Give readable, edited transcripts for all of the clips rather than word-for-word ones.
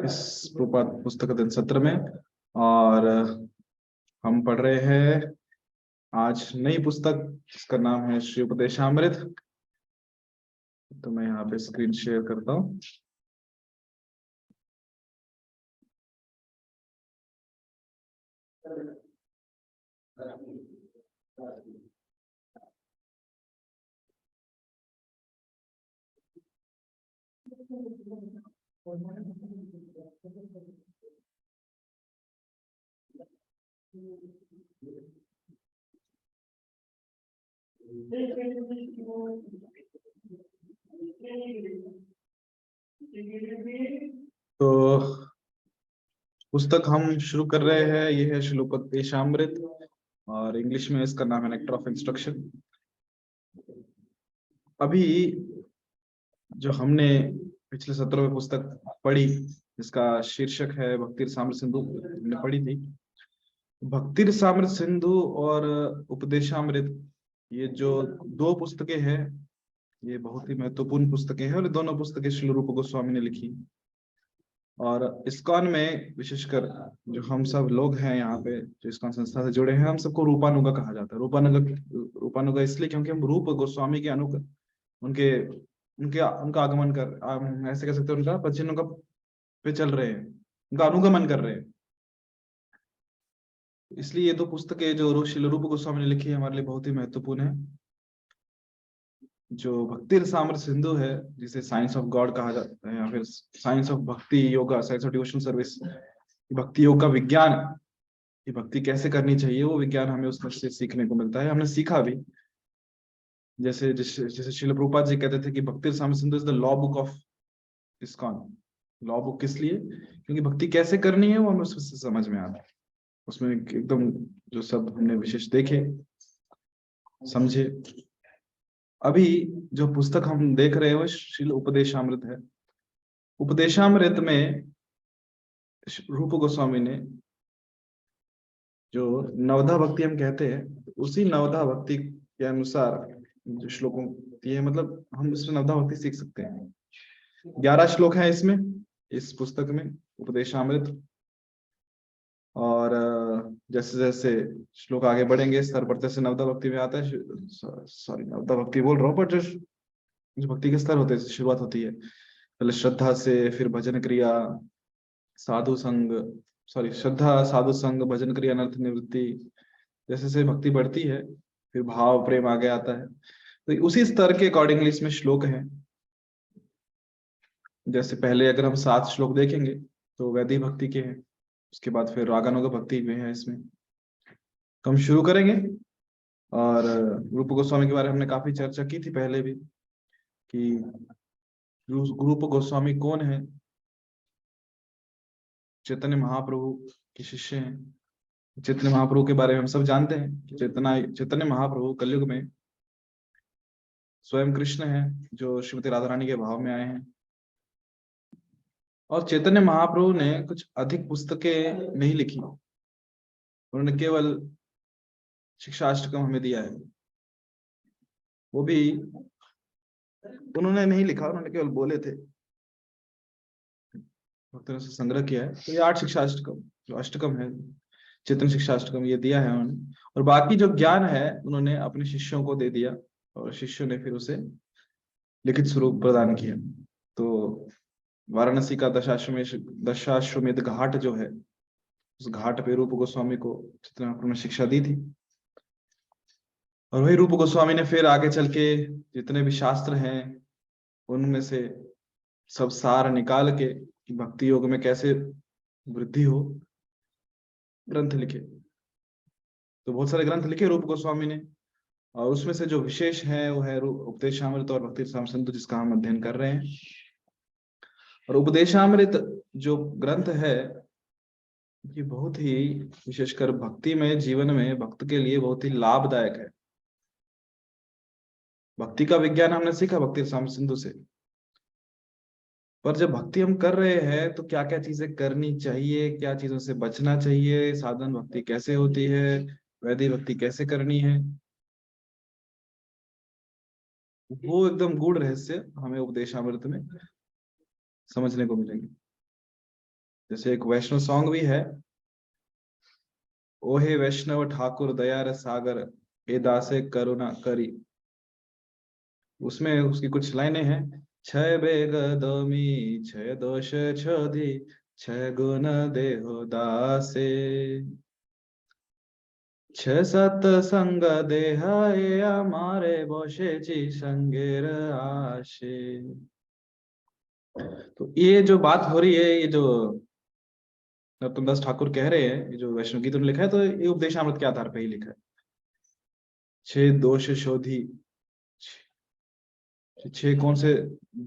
इस पुस्तक अध्ययन सत्र में। और हम पढ़ रहे हैं आज नई पुस्तक जिसका नाम है श्री उपदेशामृत। तो मैं यहाँ पे स्क्रीन शेयर करता हूँ। तो पुस्तक हम शुरू कर रहे हैं, ये है श्लोकोपदेशामृत और इंग्लिश में इसका नाम है नेक्टर ऑफ इंस्ट्रक्शन। अभी जो हमने पिछले सत्रों में पुस्तक पढ़ी जिसका शीर्षक है भक्ति रसामृत सिंधु, हमने पढ़ी थी। भक्ति रसामृत सिंधु और उपदेशामृत, ये जो दो पुस्तकें हैं, ये बहुत ही महत्वपूर्ण पुस्तकें हैं और ये दोनों पुस्तकें श्रील रूप गोस्वामी ने लिखी। और इस्कॉन में विशेषकर जो हम सब लोग हैं यहाँ पे जो इस्कॉन संस्था से जुड़े हैं, हम सबको रूपानुगा कहा जाता है। रूपानुगा इसलिए क्योंकि हम रूप गोस्वामी के उनके उनके उनका आगमन कर, हम ऐसे कह सकते हैं, उनका पचिन उनका पे चल रहे हैं, उनका अनुगमन कर रहे हैं। इसलिए ये दो पुस्तकें जो श्रील रूप गोस्वामी ने लिखी है हमारे लिए बहुत ही महत्वपूर्ण है। जो भक्ति रसामृत सिंधु है, जिसे साइंस ऑफ गॉड कहा जाता है या फिर साइंस ऑफ भक्ति yoga, science of devotional service, भक्ति योग का विज्ञान, कि भक्ति कैसे करनी चाहिए, वो विज्ञान हमें उसमें से सीखने को मिलता है। हमने सीखा भी, जैसे जैसे श्रील प्रभुपाद जी कहते थे कि भक्ति Rasamrita Sindhu is the law book of ISKCON. Law book किस लिए? क्योंकि भक्ति कैसे करनी है वो हमें उससे समझ में आता है। उसमें एकदम जो सब हमने विशेष देखे समझे। अभी जो पुस्तक हम देख रहे हैं वो श्रील उपदेशामृत है। उपदेशामृत में रूप गोस्वामी ने जो नवधा भक्ति हम कहते हैं, उसी नवधा भक्ति के अनुसार जो श्लोकों दिए, मतलब हम इसमें नवधा भक्ति सीख सकते हैं। 11 श्लोक हैं इसमें, इस पुस्तक में उपदेशामृत। और जैसे जैसे श्लोक आगे बढ़ेंगे स्तर बढ़ते से नवधा भक्ति में आता है, सॉरी नवधा भक्ति बोल रहा हूँ, पर जो भक्ति के स्तर होते हैं, शुरुआत होती है पहले श्रद्धा से, फिर भजन क्रिया, साधु संग, सॉरी श्रद्धा, साधु संग, भजन क्रिया, अनर्थ निवृत्ति। जैसे जैसे भक्ति बढ़ती है फिर भाव प्रेम आगे आता है। तो उसी स्तर के अकॉर्डिंगली इसमें श्लोक है। जैसे पहले अगर हम 7 श्लोक देखेंगे तो वैदिक भक्ति के हैं, उसके बाद फिर रागानुग भक्ति में है इसमें। तो हम शुरू करेंगे। और रूप गोस्वामी के बारे में हमने काफी चर्चा की थी पहले भी, कि रूप गोस्वामी कौन है। चैतन्य महाप्रभु के शिष्य हैं। चैतन्य महाप्रभु के बारे में हम सब जानते हैं कि चैतन्य महाप्रभु कलयुग में स्वयं कृष्ण है जो श्रीमती राधा रानी के भाव में आए हैं। और चैतन्य महाप्रभु ने कुछ अधिक पुस्तकें नहीं लिखी, उन्होंने केवल शिक्षाष्टकम हमें दिया है। वो भी उन्होंने नहीं लिखा, उन्होंने केवल बोले थे, भक्तों से संग्रह किया है। तो ये 8 शिक्षाष्टकम जो अष्टकम है, चैतन्य शिक्षाष्टकम, ये दिया है उन्होंने। और बाकी जो ज्ञान है उन्होंने अपने शिष्यों को दे दिया और शिष्यों ने फिर उसे लिखित स्वरूप प्रदान किया। तो वाराणसी का दशाश्वमेध घाट जो है, उस घाट पे रूप गोस्वामी को चैतन्य महाप्रभु ने शिक्षा दी थी। और वही रूप गोस्वामी ने फिर आगे चल के जितने भी शास्त्र हैं उनमें से सब सार निकाल के कि भक्ति योग में कैसे वृद्धि हो, ग्रंथ लिखे। तो बहुत सारे ग्रंथ लिखे रूप गोस्वामी ने, और उसमें से जो विशेष है वो है उपदेशामृत और भक्ति रसामृत सिंधु, जिसका हम अध्ययन कर रहे हैं। और उपदेशामृत जो ग्रंथ है ये बहुत ही विशेषकर भक्ति में, जीवन में भक्त के लिए बहुत ही लाभदायक है। भक्ति का विज्ञान हमने सीखा भक्ति रसामृत सिंधु से, पर जब भक्ति हम कर रहे हैं तो क्या क्या चीजें करनी चाहिए, क्या चीजों से बचना चाहिए, साधन भक्ति कैसे होती है, वैदिक भक्ति कैसे करनी है, वो एकदम गूढ़ रहस्य हमें उपदेशामृत में समझने को मिलेंगे। जैसे एक वैष्णव सॉन्ग भी है, ओहे वैष्णव ठाकुर दयार सागर, ए दासे करुणा करी। उसमें उसकी कुछ लाइनें हैं, छय बेग दमी, छय दोष छोधी, छय गुण देहो दासे, छह सत संग देहाए हमारे बोशे जी संगेर आशे। तो ये जो बात हो रही है, ये जो नरोत्तम ठाकुर कह रहे हैं, ये जो वैष्णव गीत उन्होंने लिखा है, तो ये उपदेशामृत के आधार पर ही लिखा है। छह दोष शोधी, छह कौन से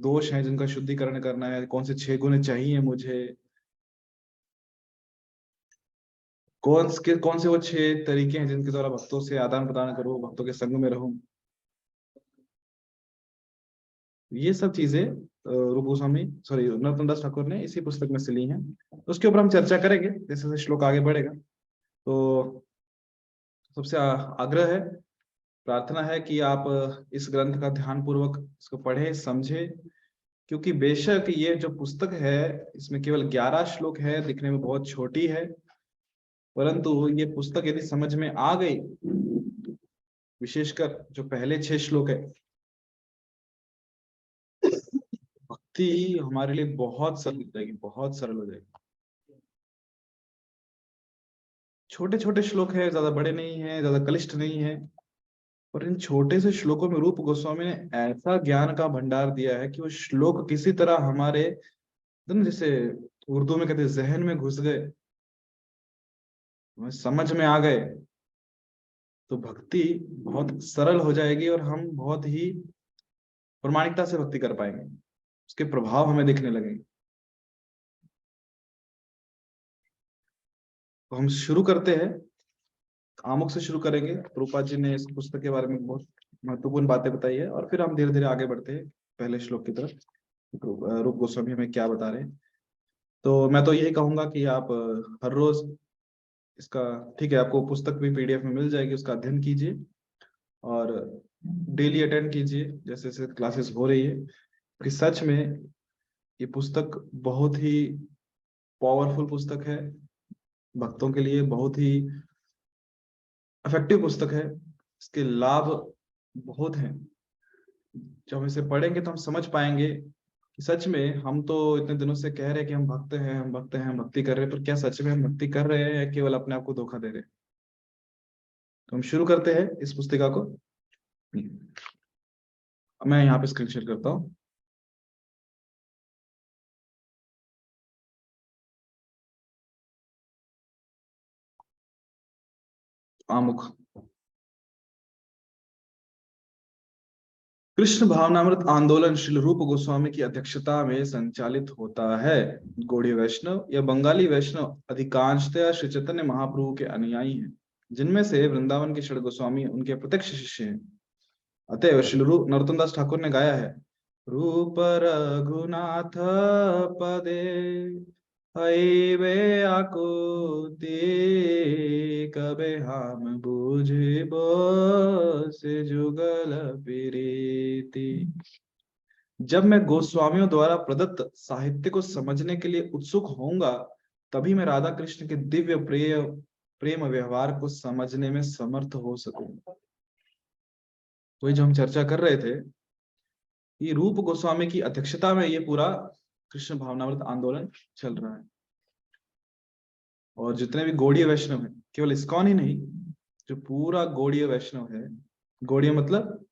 दोष हैं जिनका शुद्धिकरण करना है, कौन से छह गुण चाहिए मुझे, कौन से वो छह तरीके हैं जिनके द्वारा भक्तों से आदान प्रदान करूं, भक्तों के संग में रहूं। ये सब चीजें रूप गोस्वामी, सॉरी, नरोत्तम दास ठाकुर ने इसी पुस्तक में से ली हैं। तो उसके ऊपर हम चर्चा करेंगे जैसे जैसे श्लोक आगे बढ़ेगा। तो सबसे आग्रह है, प्रार्थना है कि आप इस ग्रंथ का ध्यान पूर्वक इसको पढ़ें, समझें, क्योंकि बेशक ये जो पुस्तक है इसमें केवल 11 श्लोक है, दिखने में बहुत छोटी है, परंतु ये पुस्तक यदि समझ में आ गई, विशेषकर जो पहले 6 श्लोक है, भक्ति हमारे लिए बहुत सरल हो जाएगी, बहुत सरल हो जाएगी। छोटे छोटे श्लोक है, ज्यादा बड़े नहीं है, ज्यादा क्लिष्ट नहीं है, और इन छोटे से श्लोकों में रूप गोस्वामी ने ऐसा ज्ञान का भंडार दिया है कि वो श्लोक किसी तरह हमारे, जैसे उर्दू में कहते हैं, जहन में घुस गए, हमें समझ में आ गए, तो भक्ति बहुत सरल हो जाएगी और हम बहुत ही प्रामाणिकता से भक्ति कर पाएंगे, उसके प्रभाव हमें दिखने लगेंगे। तो हम शुरू करते हैं, आमुख से शुरू करेंगे। रूपा जी ने इस पुस्तक के बारे में बहुत महत्वपूर्ण बातें बताई है, और फिर हम धीरे धीरे आगे बढ़ते हैं पहले श्लोक की तरफ, रूप गोस्वामी हमें क्या बता रहे हैं। तो मैं तो यही कहूंगा कि आप हर रोज इसका, ठीक है, आपको पुस्तक भी पीडीएफ में मिल जाएगी, उसका अध्ययन कीजिए और डेली अटेंड कीजिए जैसे जैसे क्लासेस हो रही है, कि सच में ये पुस्तक बहुत ही पावरफुल पुस्तक है, भक्तों के लिए बहुत ही इफेक्टिव पुस्तक है। इसके लाभ बहुत हैं, जब हम इसे पढ़ेंगे तो हम समझ पाएंगे कि सच में हम तो इतने दिनों से कह रहे हैं कि हम भक्त हैं, हम भक्त हैं, हम भक्ति कर रहे हैं, पर क्या सच में हम भक्ति कर रहे हैं या केवल अपने आप को धोखा दे रहे हैं। तो हम शुरू करते हैं इस पुस्तिका को। मैं यहाँ पे स्क्रीन शेयर करता हूँ। आमुख। कृष्ण भावनामृत आंदोलन श्रील रूप गोस्वामी की अध्यक्षता में संचालित होता है। गौड़ीय वैष्णव या बंगाली वैष्णव अधिकांशतः श्री चैतन्य महाप्रभु के अनुयायी हैं, जिनमें से वृंदावन के षड गोस्वामी उनके प्रत्यक्ष शिष्य हैं। अतएव श्री रूप नरोत्तम दास ठाकुर ने गाया है, रूप रघुनाथ पदे हईवे आकुति, कबे हम बुझिबो से जुगल प्रीति। जब मैं गोस्वामियों द्वारा प्रदत्त साहित्य को समझने के लिए उत्सुक होऊंगा, तभी मैं राधा कृष्ण के दिव्य प्रेम व्यवहार को समझने में समर्थ हो सकूंगा। वही जो हम चर्चा कर रहे थे, ये रूप गोस्वामी की अध्यक्षता में ये पूरा कृष्ण भावनामृत आंदोलन चल रहा है। और जितने भी गौड़ीय वैष्णव हैं, केवल इस्कॉन ही नहीं, जो पूरा गौड़ीय वैष्णव है, गौड़ीय मतलब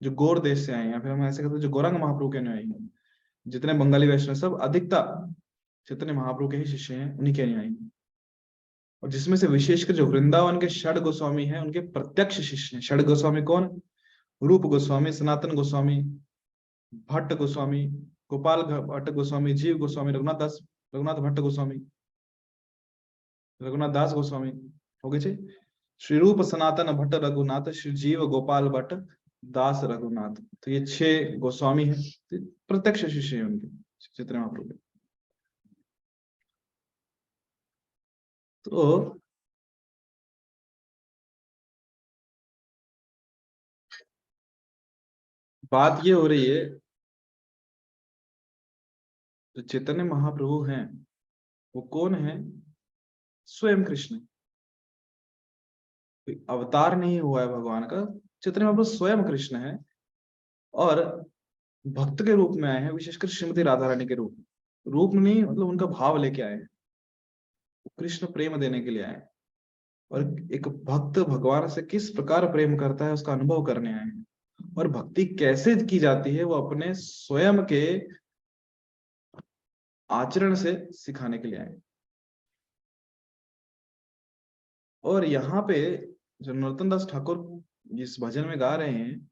जो गौर देश से आए हैं, या फिर हम ऐसे कहते हैं जो गौरांग महाप्रभु के अनुयायी हैं, जितने बंगाली वैष्णव सब अधिकता चैतन्य महाप्रभु के ही शिष्य हैं, उन्हीं के अनुयायी हैं। और जिसमें से विशेषकर जो वृंदावन के षड गोस्वामी हैं, उनके प्रत्यक्ष शिष्य हैं। षड गोस्वामी कौन? रूप गोस्वामी, सनातन गोस्वामी, भट्ट गोस्वामी, गोपाल भट्ट गोस्वामी, जीव गोस्वामी, रघुनाथ भट्ट गोस्वामी, रघुनाथ दास गोस्वामी, हो गए जी। श्री रूप सनातन भट्ट रघुनाथ, श्री जीव गोपाल भट्ट दास रघुनाथ। तो ये 6 गोस्वामी हैं, तो प्रत्यक्ष शिष्य हैं उनके, चैतन्य महाप्रभु के। तो बात ये हो रही है जो चैतन्य महाप्रभु हैं वो कौन है? स्वयं कृष्ण। कोई अवतार नहीं हुआ है भगवान का, चैतन्य महाप्रभु स्वयं कृष्ण है और भक्त के रूप में आए हैं, विशेषकर श्रीमती राधा रानी के रूप में। रूप नहीं मतलब उनका भाव लेके आए हैं, कृष्ण प्रेम देने के लिए आए हैं। और एक भक्त भगवान से किस प्रकार प्रेम करता है उसका अनुभव करने आए हैं। और भक्ति कैसे की जाती है वो अपने स्वयं के आचरण से सिखाने के लिए आए। और यहाँ पे जो नरोत्तम दास ठाकुर जिस भजन में गा रहे हैं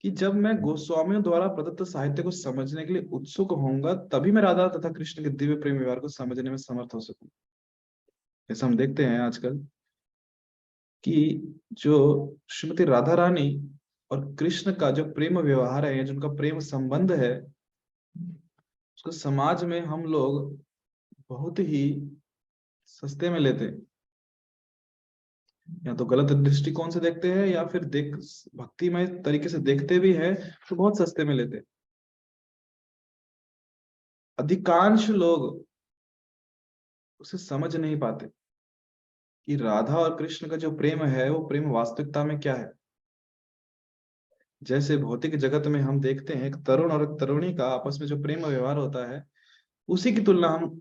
कि जब मैं गोस्वामियों द्वारा प्रदत्त साहित्य को समझने के लिए उत्सुक होऊंगा तभी मैं राधा तथा कृष्ण के दिव्य प्रेम व्यवहार को समझने में समर्थ हो सकूं। ऐसा हम देखते हैं आजकल कि जो श्रीमती राधा रानी और कृष्ण का जो प्रेम व्यवहार है, जो उनका प्रेम संबंध है, उसको समाज में हम लोग बहुत ही सस्ते में लेते हैं। या तो गलत दृष्टिकोण से देखते हैं या फिर भक्तिमय तरीके से देखते भी हैं तो बहुत सस्ते में लेते हैं। अधिकांश लोग उसे समझ नहीं पाते कि राधा और कृष्ण का जो प्रेम है वो प्रेम वास्तविकता में क्या है। जैसे भौतिक जगत में हम देखते हैं एक तरुण और एक तरुणी का आपस में जो प्रेम व्यवहार होता है, उसी की तुलना हम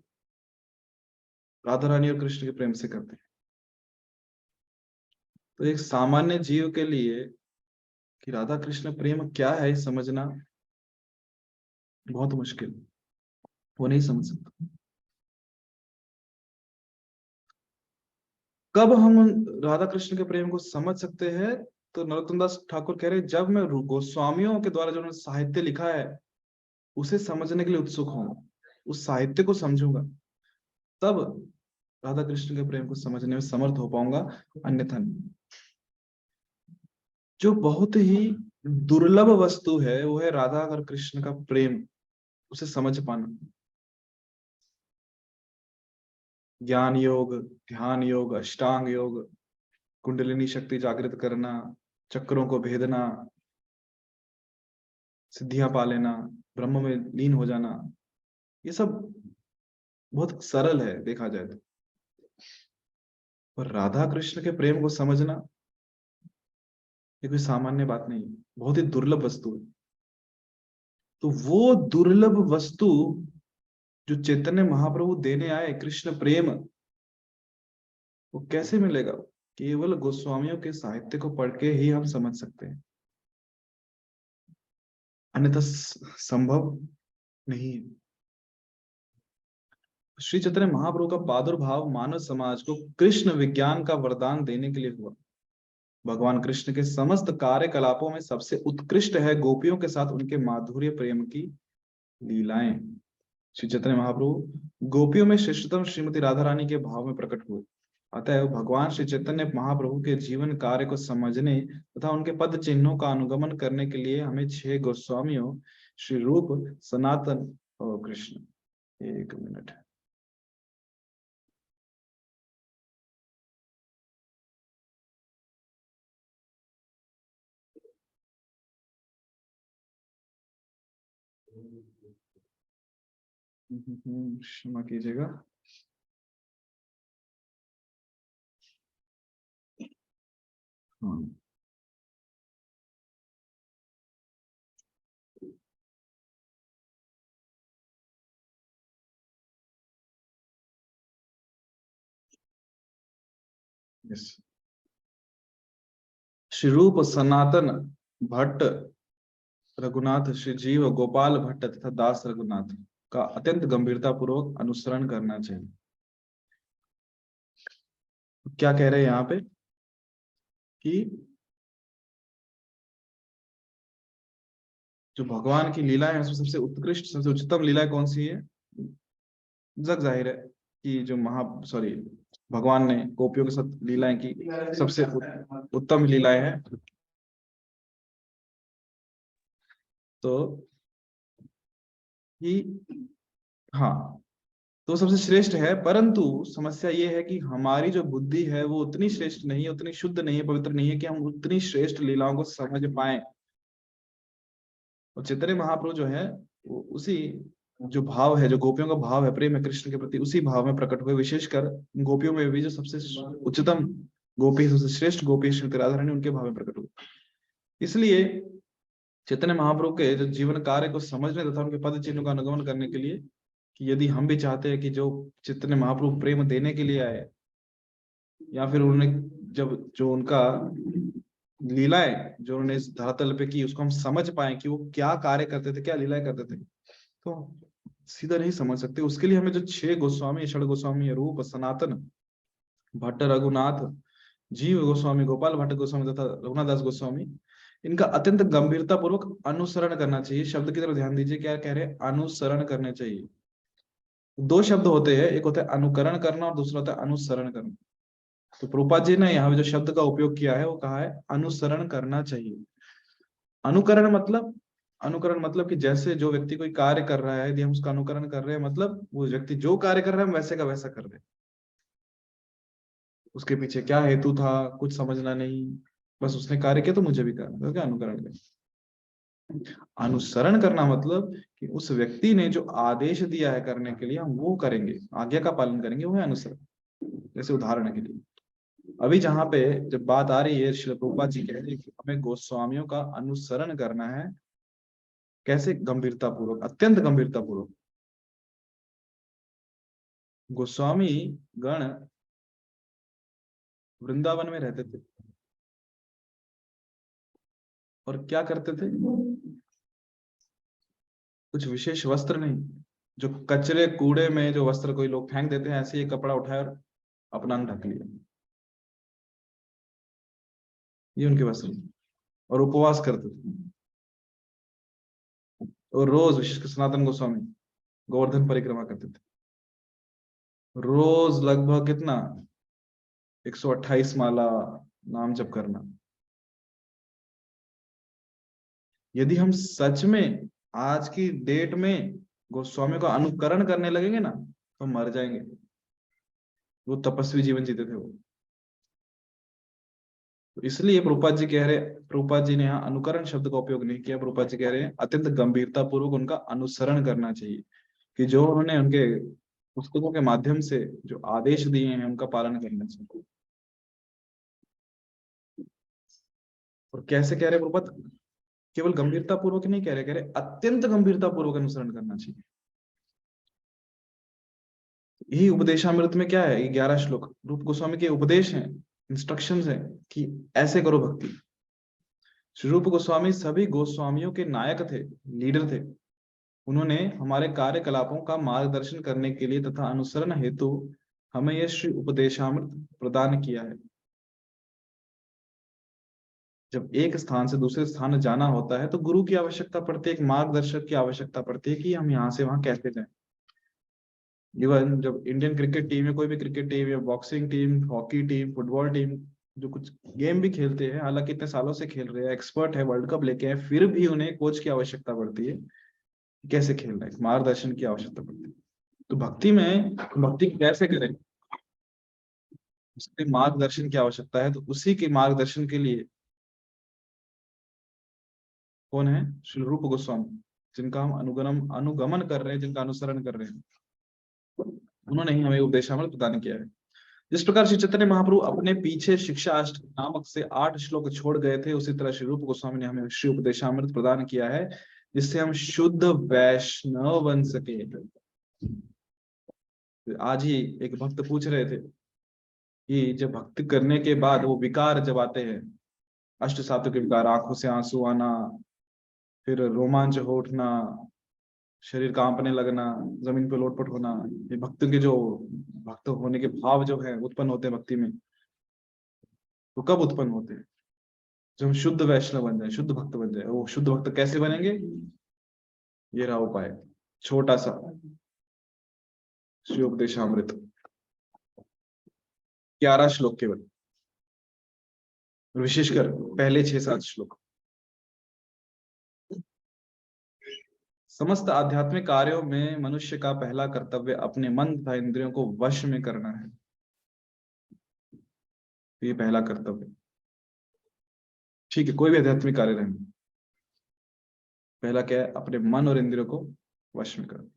राधा रानी और कृष्ण के प्रेम से करते हैं। तो एक सामान्य जीव के लिए कि राधा कृष्ण प्रेम क्या है समझना बहुत मुश्किल, वो नहीं समझ सकता। कब हम राधा कृष्ण के प्रेम को समझ सकते हैं? तो नरोत्तम दास ठाकुर कह रहे हैं जब मैं गोस्वामियों के द्वारा जो उन्होंने साहित्य लिखा है उसे समझने के लिए उत्सुक हूं, उस साहित्य को समझूंगा, तब राधा कृष्ण के प्रेम को समझने में समर्थ हो पाऊंगा, अन्यथा नहीं। जो बहुत ही दुर्लभ वस्तु है वो है राधा और कृष्ण का प्रेम, उसे समझ पाना। ज्ञान योग, ध्यान योग, अष्टांग योग, कुंडलिनी शक्ति जागृत करना, चक्रों को भेदना, सिद्धियां पा लेना, ब्रह्म में लीन हो जाना, ये सब बहुत सरल है देखा जाए तो। पर राधा कृष्ण के प्रेम को समझना ये कोई सामान्य बात नहीं है, बहुत ही दुर्लभ वस्तु है। तो वो दुर्लभ वस्तु जो चैतन्य महाप्रभु देने आए, कृष्ण प्रेम, वो कैसे मिलेगा? केवल गोस्वामियों के साहित्य को पढ़ के ही हम समझ सकते हैं, अन्यथा संभव नहीं है। श्री चैतन्य महाप्रभु का प्रादुर्भाव मानव समाज को कृष्ण विज्ञान का वरदान देने के लिए हुआ। भगवान कृष्ण के समस्त कार्यकलापों में सबसे उत्कृष्ट है गोपियों के साथ उनके माधुर्य प्रेम की लीलाएं। श्री चैतन्य महाप्रभु गोपियों में श्रेष्ठतम श्रीमती राधा रानी के भाव में प्रकट हुए। अतः भगवान श्री चैतन्य महाप्रभु के जीवन कार्य को समझने तथा उनके पद चिन्हों का अनुगमन करने के लिए हमें 6 गोस्वामियों श्री रूप, सनातन और कृष्ण। एक मिनट। क्षमा कीजिएगा। हाँ, यस। श्री रूप, सनातन भट्ट रघुनाथ, श्री जीव गोपाल भट्ट तथा दास रघुनाथ का अत्यंत गंभीरता पूर्वक अनुसरण करना चाहिए। क्या कह रहे हैं यहाँ पे कि जो भगवान की लीला है उसमें सबसे उत्कृष्ट, सबसे उच्चतम लीला कौन सी है? जग जाहिर है कि जो भगवान ने गोपियों के साथ लीलाएं की, सबसे उत्तम लीलाएं हैं। तो ही हाँ, तो सबसे श्रेष्ठ है, परंतु समस्या ये है कि हमारी जो बुद्धि है वो उतनी श्रेष्ठ नहीं है, उतनी शुद्ध नहीं है, पवित्र नहीं है कि हम उतनी श्रेष्ठ लीलाओं को समझ पाए। और चैतन्य महाप्रभु जो है उसी जो भाव है, जो गोपियों का भाव है, प्रेम है कृष्ण के प्रति, उसी भाव में प्रकट हुए। विशेषकर गोपियों में भी जो सबसे उच्चतम गोपी, सबसे श्रेष्ठ गोपी श्रीमती राधा रानी, उनके भाव में प्रकट हुए। इसलिए चैतन्य महाप्रभु के जो जीवन कार्य को समझने तथा उनके पद चिन्हों का अनुगमन करने के लिए, कि यदि हम भी चाहते हैं कि जो चैतन्य महाप्रभु प्रेम देने के लिए आए, या फिर उन्होंने जब जो उनका लीलाएं जो उन्होंने इस धरातल पे की, उसको हम समझ पाए कि वो क्या कार्य करते थे, क्या लीलाएं करते थे, तो सीधा नहीं समझ सकते। उसके लिए हमें जो 6 गोस्वामी, षड गोस्वामी, रूप, सनातन, भट्ट, रघुनाथ, जीव गोस्वामी, गोपाल भट्ट गोस्वामी तथा रघुनाथ दास गोस्वामी, इनका अत्यंत गंभीरता पूर्वक अनुसरण करना चाहिए। शब्द की तरफ ध्यान दीजिए, क्या कह रहे हैं? अनुसरण करने चाहिए। 2 शब्द होते हैं, एक होता है अनुकरण करना और दूसरा होता है अनुसरण करना। तो प्रभुपाद जी ने यहाँ पे जो शब्द का उपयोग किया है वो कहा है अनुसरण करना चाहिए। अनुकरण मतलब, अनुकरण मतलब कि जैसे जो व्यक्ति कोई कार्य कर रहा है, यदि हम उसका अनुकरण कर रहे हैं, मतलब वो व्यक्ति जो कार्य कर रहा है हम वैसे का वैसा कर रहे हैं। उसके पीछे क्या हेतु था कुछ समझना नहीं, बस उसने कार्य किया तो मुझे भी करना, तो क्या अनुकरण कर। अनुसरण करना मतलब कि उस व्यक्ति ने जो आदेश दिया है करने के लिए, हम वो करेंगे, आज्ञा का पालन करेंगे, वो है अनुसरण। जैसे उदाहरण के लिए अभी जहां पे जब बात आ रही है, श्रील प्रभुपाद जी कह रहे हैं कि हमें गोस्वामियों का अनुसरण करना है। कैसे? गंभीरता पूर्वक, अत्यंत गंभीरता पूर्वक। गोस्वामी गण वृंदावन में रहते थे और क्या करते थे? कुछ विशेष वस्त्र नहीं, जो कचरे कूड़े में जो वस्त्र कोई लोग फेंक देते हैं, ऐसे ही कपड़ा उठाया और अपना अंग ढक लिया, ये उनके वस्त्र। और उपवास करते थे। और रोज, विशेषकर सनातन गोस्वामी, गोवर्धन परिक्रमा करते थे। रोज लगभग कितना? 128 माला नाम जप करना। यदि हम सच में आज की डेट में गोस्वामी का अनुकरण करने लगेंगे ना, तो मर जाएंगे। वो तपस्वी जीवन जीते थे वो। तो इसलिए प्रभुपाद जी कह रहे, प्रभुपाद जी ने यहाँ अनुकरण शब्द का उपयोग नहीं किया। प्रभुपाद जी कह रहे हैं अत्यंत गंभीरता पूर्वक उनका अनुसरण करना चाहिए, कि जो उन्होंने उनके पुस्तकों के माध्यम से जो आदेश दिए हैं उनका पालन करना चाहिए। और कैसे कह रहे प्रभुपाद? केवल गंभीरता पूर्वक नहीं कह रहे अत्यंत गंभीरता पूर्वक अनुसरण करना चाहिए। यही उपदेशामृत में क्या है? 11 श्लोक रूप गोस्वामी के उपदेश हैं, इंस्ट्रक्शंस हैं कि ऐसे करो भक्ति। श्री रूप गोस्वामी सभी गोस्वामियों के नायक थे, लीडर थे। उन्होंने हमारे कार्यकलापों का मार्गदर्शन करने के लिए तथा अनुसरण हेतु हमें यह श्री उपदेशामृत प्रदान किया है। जब एक स्थान से दूसरे स्थान जाना होता है तो गुरु की आवश्यकता पड़ती है, एक मार्गदर्शक की आवश्यकता पड़ती है कि हम यहाँ से वहां कैसे जाएं। इवन जब इंडियन क्रिकेट टीम या कोई भी क्रिकेट टीम या boxing team, hockey team, football team, जो कुछ गेम भी खेलते हैं, हालांकि इतने सालों से खेल रहे हैं, एक्सपर्ट है, वर्ल्ड कप लेके आए, फिर भी उन्हें कोच की आवश्यकता पड़ती है। कैसे खेलना है, मार्गदर्शन की आवश्यकता पड़ती है। तो भक्ति में, भक्ति कैसे करें, उसके मार्गदर्शन की आवश्यकता है। तो उसी के मार्गदर्शन के लिए कौन है? श्री रूप गोस्वामी, जिनका हम अनुगमन कर रहे हैं, जिनका अनुसरण कर रहे हैं। उन्होंने ही हमें उपदेशामृत प्रदान किया है। जिस प्रकार श्री चैतन्य महाप्रभु अपने पीछे शिक्षा अष्ट नामक से 8 श्लोक छोड़ गए थे, उसी तरह श्री रूप गोस्वामी ने हमें श्री उपदेशामृत प्रदान किया है, जिससे हम शुद्ध वैष्णव बन सके। आज ही एक भक्त पूछ रहे थे कि जब भक्ति करने के बाद वो विकार जब आते हैं, अष्ट सात्विक विकार, आंखों से आंसू आना, फिर रोमांच हो उठना, शरीर कांपने लगना, जमीन पे लोटपट होना, ये भक्त के जो भक्त होने के भाव जो है उत्पन्न होते हैं भक्ति में, वो कब उत्पन्न होते हैं? जब हम शुद्ध वैष्णव बन जाए, शुद्ध भक्त बन जाए। वो शुद्ध भक्त कैसे बनेंगे? ये रहा उपाय, छोटा सा श्री उपदेशामृत, 11 श्लोक केवल, विशेषकर पहले 6-7 श्लोक। समस्त आध्यात्मिक कार्यों में मनुष्य का पहला कर्तव्य अपने मन तथा इंद्रियों को वश में करना है। ये पहला कर्तव्य। ठीक है, कोई भी आध्यात्मिक कार्य रहे, पहला क्या है, अपने मन और इंद्रियों को वश में करो।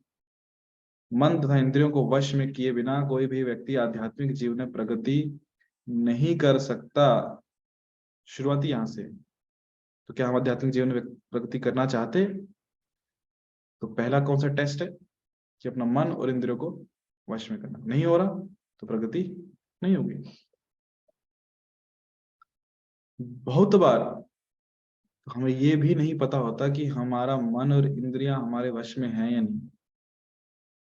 मन तथा इंद्रियों को वश में किए बिना कोई भी व्यक्ति आध्यात्मिक जीवन में प्रगति नहीं कर सकता। शुरुआती यहां से। तो क्या हम आध्यात्मिक जीवन में प्रगति करना चाहते हैं? तो पहला कौन सा टेस्ट है कि अपना मन और इंद्रियों को वश में करना। नहीं हो रहा तो प्रगति नहीं होगी। बहुत बार हमें ये भी नहीं पता होता कि हमारा मन और इंद्रियां हमारे वश में हैं या नहीं।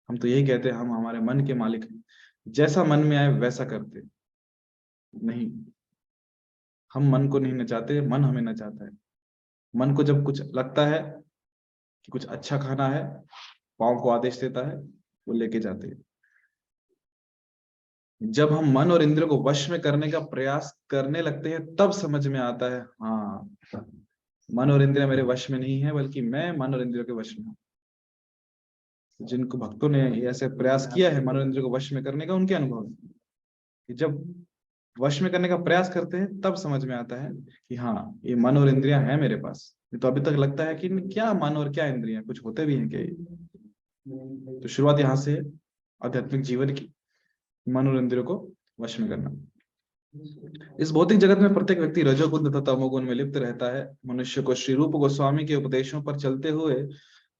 हम तो यही कहते हैं हम हमारे मन के मालिक हैं, जैसा मन में आए वैसा करते। नहीं, हम मन को नहीं नचाते, मन हमें नचाता है। मन को जब कुछ लगता है कि कुछ अच्छा खाना है, पाँव को आदेश देता है, वो लेके जाते हैं। जब हम मन और इंद्रियों को वश में करने का प्रयास करने लगते हैं तब समझ में आता है, हाँ, मन और इंद्रियां मेरे वश में नहीं है, बल्कि मैं मन और इंद्रियों के वश में हूँ। जिनको भक्तों ने ऐसे प्रयास किया है मन और इंद्रियों को वश में करने का, उनके अनुभव है कि जब वश में करने का प्रयास करते हैं तब समझ में आता है कि हाँ, ये मन और इंद्रियां हैं मेरे पास। तो अभी तक लगता है कि क्या मन और क्या इंद्रियां, कुछ होते भी हैं क्या ये? तो शुरुआत यहाँ से आध्यात्मिक जीवन की, मन और इंद्रियों को वश में करना। इस भौतिक जगत में प्रत्येक व्यक्ति रजोगुण तथा तमोगुण में लिप्त रहता है। मनुष्य को श्री रूप गोस्वामी के उपदेशों पर चलते हुए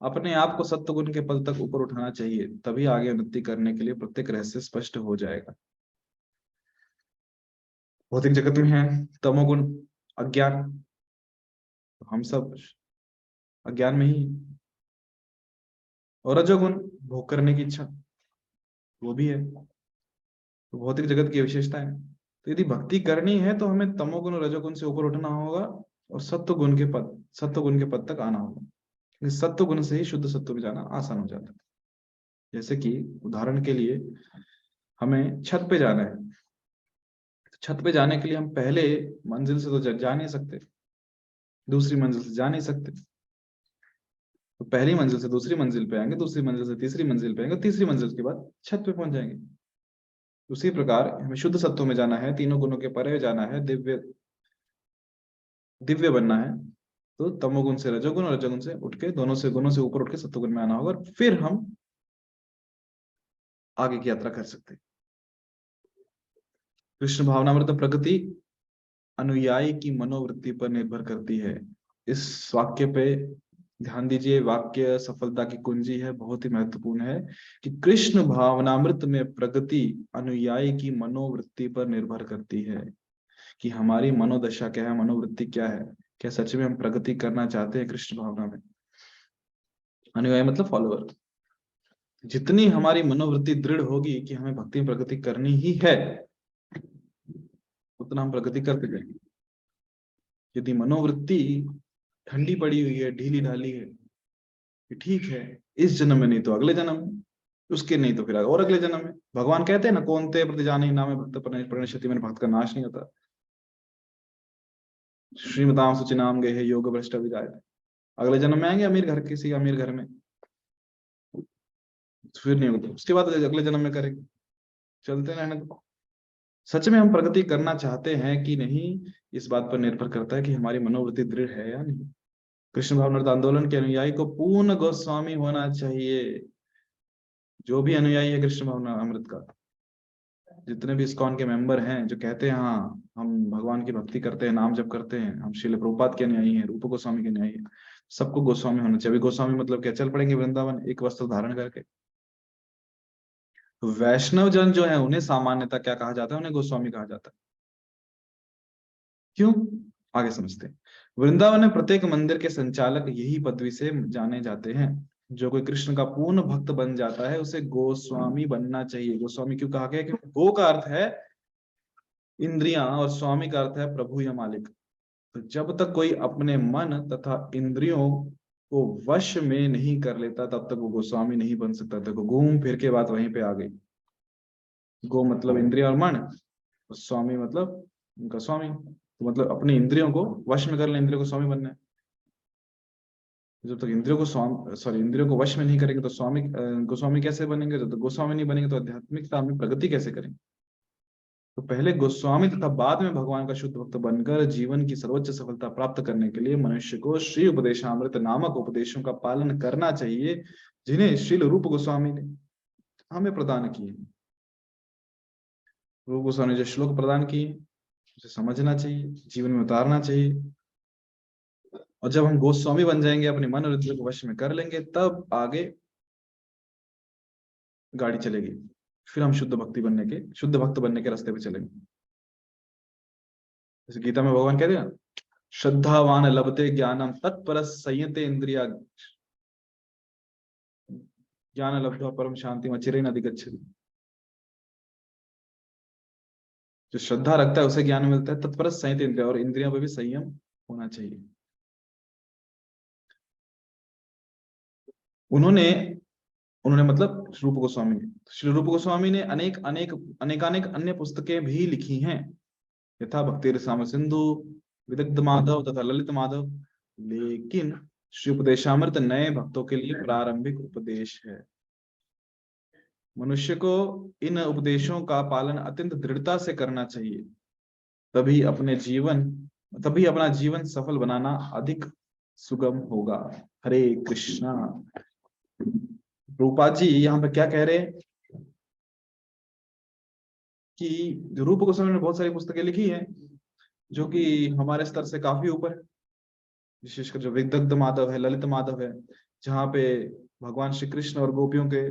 अपने आप को सत्वगुण के पद तक ऊपर उठाना चाहिए, तभी आगे उन्नति करने के लिए प्रत्येक रहस्य स्पष्ट हो जाएगा। भौतिक जगत में है तमोगुण, अज्ञान, तो हम सब अज्ञान में ही। और रजोगुण, भोग करने की इच्छा, वो भी है। तो भौतिक जगत की विशेषता है। तो यदि भक्ति करनी है तो हमें तमोगुण और रजोगुण से ऊपर उठना होगा और सत्व गुण के पद तक आना होगा। क्योंकि सत्व गुण से ही शुद्ध सत्व में जाना आसान हो जाता है। जैसे कि उदाहरण के लिए हमें छत पे जाना है, तो छत पे जाने के लिए हम पहले मंजिल से तो जा नहीं सकते, दूसरी मंजिल से जा नहीं सकते। तो पहली मंजिल से दूसरी मंजिल पे आएंगे, दूसरी मंजिल से तीसरी मंजिल पे आएंगे, तीसरी मंजिल के बाद छत पे पहुंच जाएंगे। उसी प्रकार हमें शुद्ध सत्व में जाना है, तीनों गुणों के परे जाना है, दिव्य दिव्य बनना है। तो तमोगुण से रजोगुण और रजोगुण से उठ के दोनों से गुणों से ऊपर उठ के सत्वगुण में आना होगा, और फिर हम आगे की यात्रा कर सकते हैं। कृष्ण भावनामृत प्रगति अनुयायी की मनोवृत्ति पर निर्भर करती है। इस वाक्य पे ध्यान दीजिए। वाक्य सफलता की कुंजी है, बहुत ही महत्वपूर्ण है कि कृष्ण भावनामृत में प्रगति अनुयायी की मनोवृत्ति पर निर्भर करती है कि हमारी मनोदशा क्या है, मनोवृत्ति क्या है। क्या सच में हम प्रगति करना चाहते हैं कृष्ण भावना में? अनुयायी मतलब फॉलोअर। जितनी हमारी मनोवृत्ति दृढ़ होगी कि हमें भक्ति में प्रगति करनी ही है, उतना हम प्रगति करते जाएंगे। यदि मनोवृत्ति ठंडी पड़ी हुई है, ढीली ढाली है कि ठीक है इस जन्म में नहीं तो अगले जन्म में, उसके नहीं तो फिर और अगले जन्म में। भगवान कहते हैं ना, कौन ते प्रति जाने नाम भक्त परिणश्यति, मेरे भक्त का नाश नहीं होता। श्रीमताम सुचि नाम गए योग भ्रष्ट विदाय, अगले जन्म में आएंगे अमीर घर, किसी अमीर घर में, फिर नहीं होता, उसके बाद अगले जन्म में करेंगे। चलते रहने दो। सच में हम प्रगति करना चाहते हैं कि नहीं, इस बात पर निर्भर करता है कि हमारी मनोवृत्ति दृढ़ है या नहीं। कृष्ण भावनामृत आंदोलन के अनुयायी को पूर्ण गोस्वामी होना चाहिए। जो भी अनुयायी है कृष्ण भावनामृत का, जितने भी इस्कॉन के मेंबर हैं जो कहते हैं हाँ हम भगवान की भक्ति करते हैं, नाम जप करते हैं, हम श्रील प्रभुपाद के अनुयायी हैं, रूप गोस्वामी के अनुयायी हैं, सबको गोस्वामी होना चाहिए। गोस्वामी मतलब क्या? चल पड़ेंगे वृंदावन एक वस्त्र धारण करके। तो वैष्णव जन जो है उन्हें सामान्यता क्या कहा जाता है? उन्हें गोस्वामी कहा जाता है। क्यों? आगे समझते हैं। वृंदावन में प्रत्येक मंदिर के संचालक यही पदवी से जाने जाते हैं। जो कोई कृष्ण का पूर्ण भक्त बन जाता है उसे गोस्वामी बनना चाहिए। गोस्वामी क्यों कहा गया? क्योंकि गो का अर्थ है इंद्रियां और स्वामी का अर्थ है प्रभु या मालिक। तो जब तक कोई अपने मन तथा इंद्रियों को वश में नहीं कर लेता तब तक वो गोस्वामी नहीं बन सकता। देखो घूम फिर के बात वहीं पे आ गई। गो मतलब इंद्रिय और मन, और स्वामी मतलब उनका स्वामी। तो मतलब अपनी इंद्रियों को वश में कर ले, इंद्रियों को स्वामी बनना है। जब तक इंद्रियों को वश में नहीं करेंगे तो गोस्वामी कैसे बनेंगे? जब तक गोस्वामी नहीं बनेंगे तो आध्यात्मिकता में प्रगति कैसे करेंगे? तो पहले गोस्वामी तथा बाद में भगवान का शुद्ध भक्त बनकर जीवन की सर्वोच्च सफलता प्राप्त करने के लिए मनुष्य को श्री उपदेशामृत नामक उपदेशों का पालन करना चाहिए, जिन्हें श्रील रूप गोस्वामी ने हमें प्रदान किए। रूप गोस्वामी ने जो श्लोक प्रदान किए उसे समझना चाहिए, जीवन में उतारना चाहिए, और जब हम गोस्वामी बन जाएंगे, अपने मन और इंद्रियों को वश में कर लेंगे, तब आगे गाड़ी चलेगी। फिर हम शुद्ध भक्त बनने के रास्ते पे चलेंगे। जैसे गीता में भगवान कहते हैं, श्रद्धावान लभते ज्ञानम तत्पर संयते इंद्रिया, ज्ञान लब्ध्वा परम शांति चिरेण अधिगच्छति। जो श्रद्धा रखता है उसे ज्ञान मिलता है, तत्पर संयत इंद्रिया, और इंद्रियों पे भी संयम होना चाहिए। उन्होंने मतलब रूप गोस्वामी ने, श्री रूप गोस्वामी ने अनेकानेक अन्य पुस्तकें भी लिखी हैं, यथा भक्ति रसाम सिंधु, विदग्ध माधव तथा ललित माधव। लेकिन श्री उपदेशामृत नए भक्तों के लिए प्रारंभिक उपदेश है। मनुष्य को इन उपदेशों का पालन अत्यंत दृढ़ता से करना चाहिए, तभी अपना जीवन सफल बनाना अधिक सुगम होगा। हरे कृष्णा। रूपा जी यहाँ पे क्या कह रहे हैं कि रूप गोस्वामी ने बहुत सारी पुस्तकें लिखी हैं जो कि हमारे स्तर से काफी ऊपर है, विशेषकर जो विदग्ध माधव है, ललित माधव है, जहाँ पे भगवान श्री कृष्ण और गोपियों के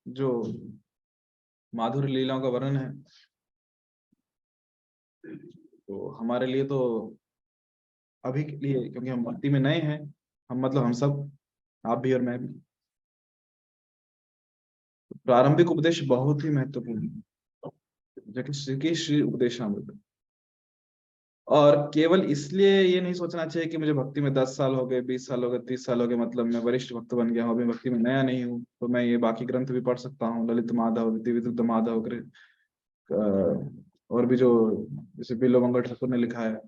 जो माधुर्य लीलाओं का वर्णन है। तो हमारे लिए तो अभी के लिए, क्योंकि हम भक्ति में नए हैं, हम सब, आप भी और मैं भी, प्रारंभिक उपदेश बहुत ही महत्वपूर्ण है, श्री उपदेशामृत। और केवल इसलिए ये नहीं सोचना चाहिए कि मुझे भक्ति में 10 साल हो गए, 20 साल हो गए, 30 साल हो गए, मतलब मैं वरिष्ठ भक्त बन गया हूँ, अभी भक्ति में नया नहीं हूँ, तो मैं ये बाकी ग्रंथ भी पढ़ सकता हूँ, ललित माधव, विदग्ध माधव, और भी जो जैसे बिल्व मंगल ठाकुर ने लिखा है,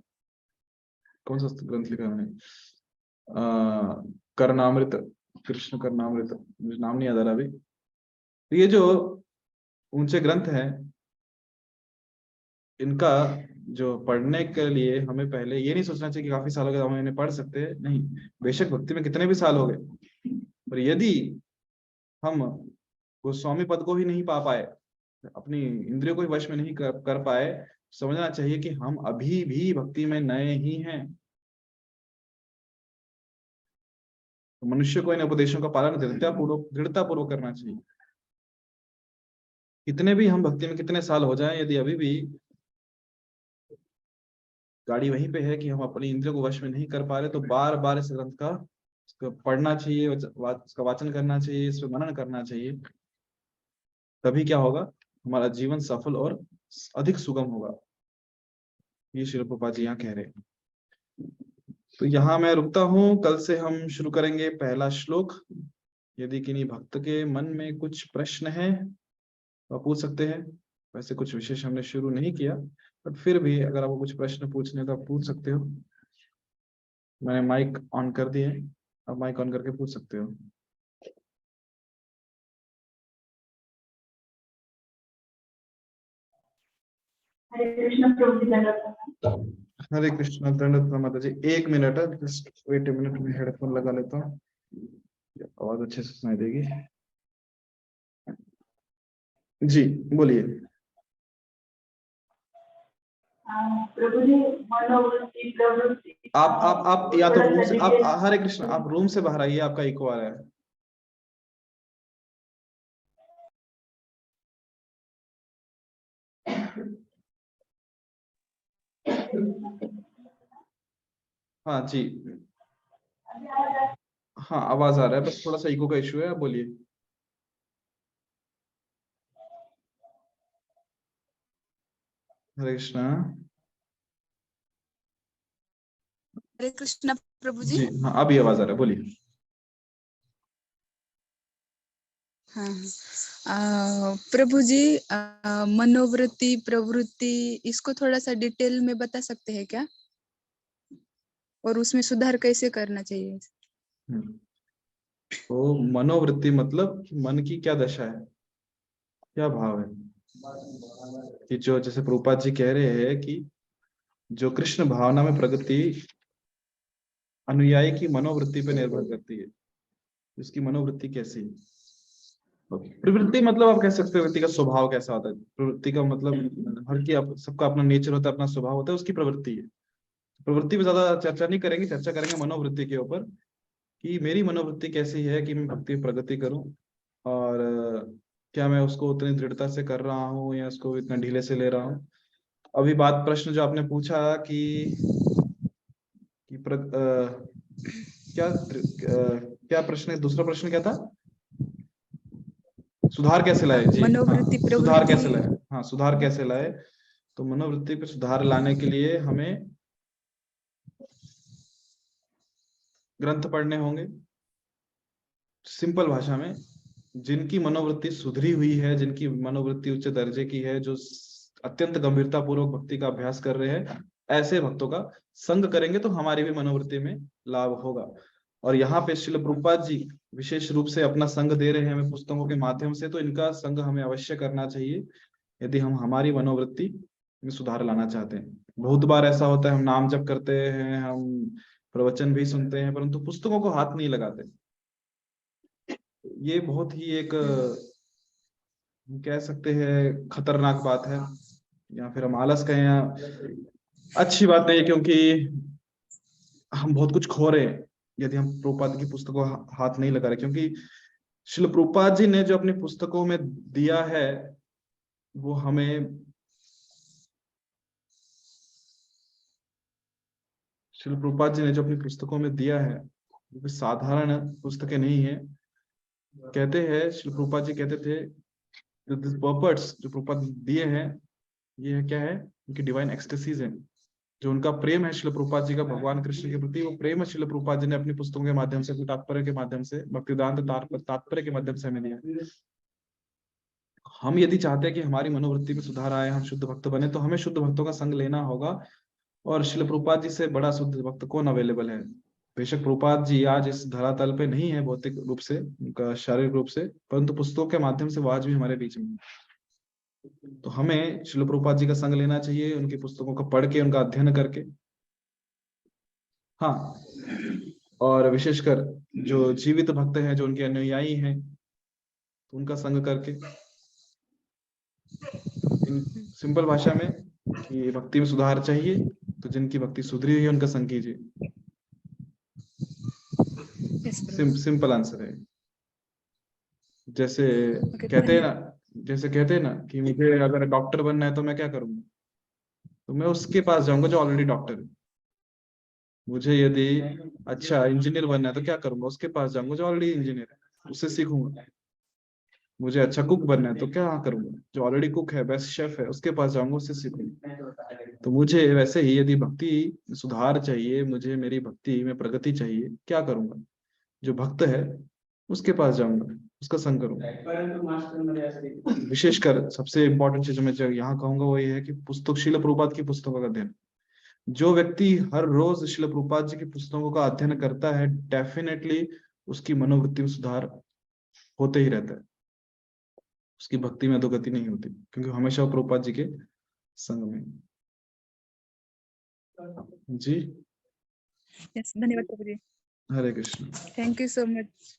कौन सा ग्रंथ लिखा है उन्होंने, करनामृत, कृष्ण करनामृत, मुझे नाम नहीं याद आ रहा अभी। तो ये जो ऊंचे ग्रंथ हैं, इनका जो पढ़ने के लिए हमें पहले ये नहीं सोचना चाहिए कि काफी साल हो गए हम इन्हें पढ़ सकते हैं, नहीं। बेशक भक्ति में कितने भी साल हो गए, पर यदि हम गोस्वामी पद को ही नहीं पा पाए, अपनी इंद्रियों को ही वश में नहीं कर पाए, समझना चाहिए कि हम अभी भी भक्ति में नए ही हैं। तो मनुष्य को इन उपदेशों का पालन दृढ़ता पूर्वक करना चाहिए। कितने भी हम भक्ति में कितने साल हो जाएं, यदि अभी भी गाड़ी वहीं पे है कि हम अपनी इंद्रियों को वश में नहीं कर पा रहे, तो बार बार इस ग्रंथ का पढ़ना चाहिए, इसका वाचन करना चाहिए, इस पर मनन करना चाहिए। तभी क्या होगा, हमारा जीवन सफल और अधिक सुगम होगा। ये श्री प्रभुपाद जी यहाँ कह रहे हैं। तो यहाँ मैं रुकता हूँ, कल से हम शुरू करेंगे पहला श्लोक। यदि किन्हीं भक्त के मन में कुछ प्रश्न है तो आप पूछ सकते हैं। वैसे कुछ विशेष हमने शुरू नहीं किया, बट फिर भी अगर आपको कुछ प्रश्न पूछने तो आप पूछ सकते हो। मैंने माइक ऑन कर दिया है, आप माइक ऑन करके पूछ सकते हो। हरे कृष्ण प्रभु जी। हरे कृष्ण, दंडवत माता जी। 1 मिनट है, जस्ट वेट 1 मिनट, में हेडफोन लगा लेता हूँ, आवाज अच्छे से सुनाई देगी। जी बोलिए। प्रभु जी, मनोवृत्ति प्रवृत्ति, आप या तो रूम से, आप हरे कृष्ण, आप रूम से बाहर आइए, आपका इको आ रहा है। हाँ जी, हाँ आवाज आ रहा है, बस थोड़ा सा इको का इशू है, बोलिए। हरे कृष्णा। हरे कृष्ण प्रभु जी। जी हाँ, अभी आवाज आ रहा है, बोलिए। हाँ, प्रभु जी, मनोवृत्ति प्रवृत्ति, इसको थोड़ा सा डिटेल में बता सकते हैं क्या, और उसमें सुधार कैसे करना चाहिए? तो मनोवृत्ति मतलब मन की क्या दशा है, क्या भाव है। कि जो जैसे प्रभुपाद जी कह रहे हैं कि जो कृष्ण भावना में प्रगति अनुयायी की मनोवृत्ति पर निर्भर करती है, उसकी मनोवृत्ति कैसी है। प्रवृत्ति मतलब आप कह सकते हो व्यक्ति का स्वभाव कैसा होता है। प्रवृत्ति का मतलब हर की सबका अपना नेचर होता है, अपना स्वभाव होता है, उसकी प्रवृत्ति है। प्रवृत्ति पे ज्यादा चर्चा नहीं करेंगे, चर्चा करेंगे मनोवृत्ति के ऊपर कि मेरी मनोवृत्ति कैसी है कि मैं भक्ति प्रगति करूं, और क्या मैं उसको उतनी दृढ़ता से कर रहा हूँ या उसको इतना ढीले से ले रहा हूँ। अभी बात प्रश्न जो आपने पूछा कि क्या प्रश्न है, दूसरा प्रश्न क्या था? सुधार कैसे लाए? जी हाँ, मनोवृत्ति सुधार कैसे प्रवृत्ति। लाए? हाँ, सुधार कैसे लाए? तो मनोवृत्ति पे सुधार लाने के लिए हमें ग्रंथ पढ़ने होंगे। सिंपल भाषा में, जिनकी मनोवृत्ति सुधरी हुई है, जिनकी मनोवृत्ति उच्च दर्जे की है, जो अत्यंत गंभीरता पूर्वक भक्ति का अभ्यास कर रहे हैं, ऐसे भक्तों का संग करेंगे तो हमारी भी मनोवृत्ति में लाभ होगा। और यहाँ पे श्रील प्रभुपाद जी विशेष रूप से अपना संग दे रहे हैं हमें पुस्तकों के माध्यम से, तो इनका संग हमें अवश्य करना चाहिए यदि हम हमारी मनोवृत्ति में सुधार लाना चाहते हैं। बहुत बार ऐसा होता है, हम नाम जप करते हैं, हम प्रवचन भी सुनते हैं, परंतु पुस्तकों को हाथ नहीं लगाते। ये बहुत ही एक कह सकते हैं खतरनाक बात है, या फिर हम आलस कहें, या अच्छी बात नहीं है, क्योंकि हम बहुत कुछ खो रहे हैं यदि हम प्रभुपाद की पुस्तकों हाथ नहीं लगा रहे। क्योंकि श्रील प्रभुपाद जी ने जो अपनी पुस्तकों में दिया है वो हमें, श्रील प्रभुपाद जी ने जो अपनी पुस्तकों में दिया है वो कोई साधारण पुस्तकें नहीं है। कहते हैं श्रील प्रभुपाद जी कहते थे, पर्पट्स जो प्रभुपाद दिए हैं ये क्या है, उनकी डिवाइन एक्सटेसीज है। जो उनका प्रेम है श्रील प्रभुपाद जी का भगवान कृष्ण के प्रति, वो प्रेम है श्रील प्रभुपाद जी ने अपनी पुस्तकों के माध्यम से, अपने तात्पर्य के माध्यम से, भक्तिवेदांत तात्पर्य के माध्यम से हमें दिया। हम यदि चाहते हैं कि हमारी मनोवृत्ति में सुधार आए, हम शुद्ध भक्त बने, तो हमें शुद्ध भक्तों का संग लेना होगा। और श्रील प्रभुपाद जी से बड़ा शुद्ध भक्त कौन अवेलेबल है? बेशक प्रभुपाद जी आज इस धरातल पे नहीं है भौतिक रूप से, उनका शारीरिक रूप से, परंतु पुस्तकों के माध्यम से वो आज भी हमारे बीच में है। तो हमें श्रील प्रभुपाद जी का संग लेना चाहिए, उनकी पुस्तकों को पढ़ के, उनका अध्ययन करके। हाँ, और विशेषकर जो जीवित भक्त हैं, जो उनके अनुयायी हैं, तो उनका संग करके। इन सिंपल भाषा में कि भक्ति में सुधार चाहिए तो जिनकी भक्ति सुधरी हुई है उनका संग कीजिए। सिंपल आंसर है। जैसे कहते हैं ना कि मुझे अगर डॉक्टर बनना है तो मैं क्या करूंगा, तो मैं उसके पास जाऊंगा जो ऑलरेडी डॉक्टर है। मुझे यदि अच्छा इंजीनियर बनना है तो क्या करूंगा, उसके पास जाऊंगा जो ऑलरेडी इंजीनियर है, उससे सीखूंगा। मुझे अच्छा कुक बनना है तो क्या करूंगा, जो ऑलरेडी कुक है, बेस्ट शेफ है, उसके पास जाऊंगा, उससे सीखूंगा। तो मुझे वैसे ही यदि भक्ति सुधार चाहिए, मुझे मेरी भक्ति में प्रगति चाहिए, क्या करूंगा, जो भक्त है उसके पास जाऊंगा, उसका संग करूंगा। विशेषकर सबसे इंपॉर्टेंट चीज मैं जो यहाँ कहूंगा वो ये है कि पुस्तक, श्रील प्रभुपाद की पुस्तकों का अध्ययन। जो व्यक्ति हर रोज श्रील प्रभुपाद जी की पुस्तकों का अध्ययन करता है, डेफिनेटली उसकी मनोवृत्ति में सुधार होते ही रहता है, उसकी भक्ति में अधोगति नहीं होती, क्योंकि हमेशा वो प्रभुपाद जी के संग में। जी यस, धन्यवाद प्रभु जी। Hare Krishna. Thank you so much.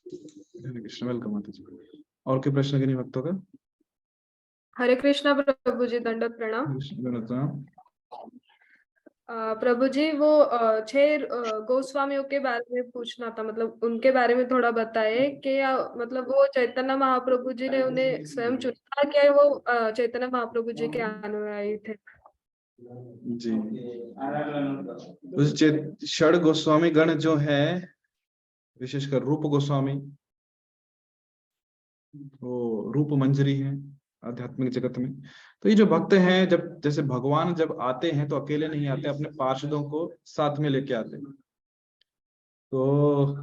Hare Krishna, welcome माता जी। और कोई प्रश्न के नहीं भक्तों का? हरे कृष्णा प्रभु जी, दंडवत प्रणाम। प्रभु जी, वो 6 गोस्वामियों के बारे में पूछना था, मतलब उनके बारे में थोड़ा बताए कि मतलब वो चैतन्य महाप्रभु जी ने उन्हें स्वयं चुना, क्या वो चैतन्य महाप्रभु जी के अनुयायी थे? जी, षड गोस्वामी गण जो है, विशेषकर रूप गोस्वामी, वो रूप मंजरी है आध्यात्मिक जगत में। तो ये जो भक्त हैं, जब जैसे भगवान जब आते हैं तो अकेले नहीं आते, अपने पार्षदों को साथ में लेके आते हैं। तो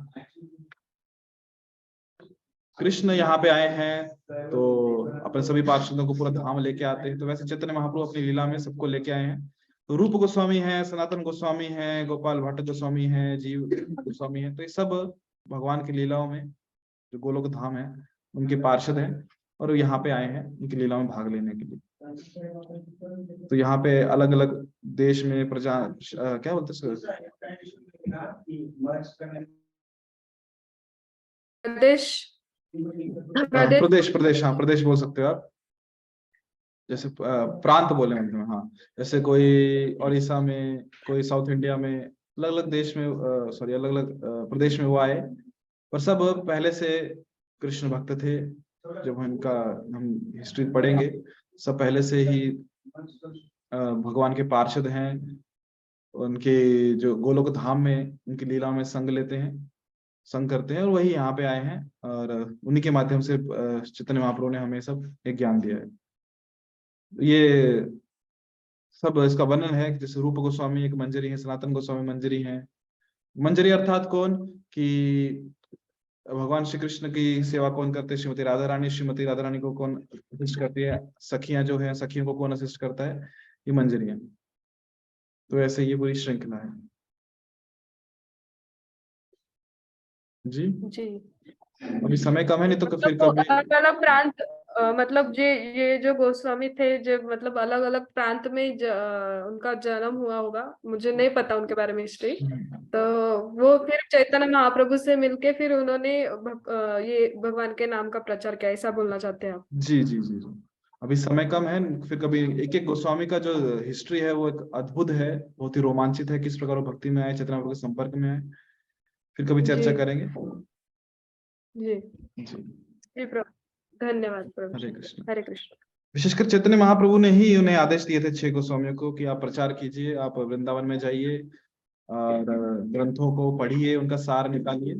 कृष्ण यहाँ पे आए हैं तो अपने सभी पार्षदों को पूरा धाम लेके आते हैं। तो वैसे चैतन्य महाप्रभु अपनी लीला में सबको लेके आए हैं। तो रूप गोस्वामी है, सनातन गोस्वामी है, गोपाल भट्ट गोस्वामी है, जीव गोस्वामी है, तो ये सब भगवान की लीलाओं में जो गोलोक धाम है उनके पार्षद हैं। और यहाँ पे आए हैं उनकी लीला में भाग लेने के लिए। तो यहाँ पे अलग अलग देश में क्या बोलते हैं प्रदेश प्रदेश प्रदेश, हाँ प्रदेश बोल सकते हो आप, जैसे प्रांत बोले मतलब, हाँ जैसे कोई उड़ीसा में, कोई साउथ इंडिया में, अलग अलग देश में, सॉरी अलग अलग प्रदेश में वो आए, पर सब पहले से कृष्ण भक्त थे। जब इनका हम हिस्ट्री पढ़ेंगे, सब पहले से ही भगवान के पार्षद हैं, उनके जो गोलोक धाम में उनकी लीला में संग लेते हैं, संग करते हैं, और वही यहाँ पे आए हैं, और उन्हीं के माध्यम से चैतन्य महाप्रभु ने हमें सब एक ज्ञान दिया है। ये सब इसका वर्णन है कि जैसे रूप गोस्वामी एक मंजरी है, सनातन गोस्वामी मंजरी है। मंजरी अर्थात कौन, कि भगवान श्री कृष्ण की सेवा कौन करते हैं, श्रीमती राधा रानी को कौन असिस्ट करती है, सखियां जो है, सखियों को कौन असिस्ट करता है, ये मंजरी है। तो ऐसे ये पूरी श्रृंखला है जी। जी। अभी समय कम है, नहीं तो फिर मतलब कभी अलग अलग प्रांत, मतलब ये जो गोस्वामी थे, जो मतलब अलग अलग प्रांत में उनका जन्म हुआ होगा, मुझे नहीं पता उनके बारे में हिस्ट्री। तो वो फिर चैतन्य महाप्रभु से मिलके फिर उन्होंने ये भगवान के नाम का प्रचार किया, ऐसा बोलना चाहते हैं आप? जी जी जी जी। अभी समय कम है, फिर कभी एक एक गोस्वामी का जो हिस्ट्री है वो एक अद्भुत है, बहुत ही रोमांचित है, किस प्रकार वो भक्ति में आए, चैतन्य महाप्रभु के संपर्क में आए, फिर कभी चर्चा जी करेंगे जी जी। जी प्रभु, धन्यवाद प्रभु। हरे कृष्ण। हरे कृष्ण। विशेषकर चैतन्य महाप्रभु ने ही उन्हें आदेश दिए थे 6 गोस्वामियों को कि आप प्रचार कीजिए, आप वृंदावन में जाइए और ग्रंथों को पढ़िए, उनका सार निकालिए,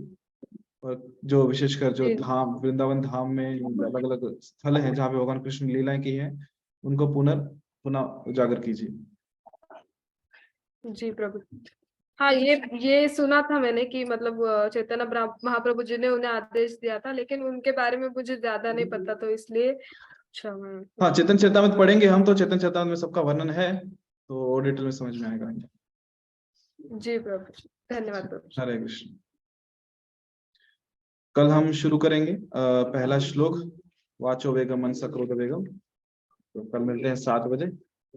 और जो विशेषकर जो जी धाम, वृंदावन धाम में अलग अलग स्थल हैं जहाँ पे भगवान कृष्ण ने लीलाएं की हैं, उनको पुनः उजागर कीजिए। जी प्रभु। हाँ, ये सुना था मैंने कि मतलब चैतन्य महाप्रभु जी ने उन्हें आदेश दिया था, लेकिन उनके बारे में मुझे ज्यादा नहीं पता, तो इसलिए अच्छा हाँ, चेतन चेतावत पढ़ेंगे हम, तो चेतन चेतावत में सबका वर्णन है, तो और डिटेल में समझ में आएगा। जी प्रभु, धन्यवाद प्रभु। हरे कृष्ण। कल हम शुरू करेंगे पहला श्लोक, वाचो वेगम मनसा क्रोध वेगम। तो कल मिलते हैं 7 बजे।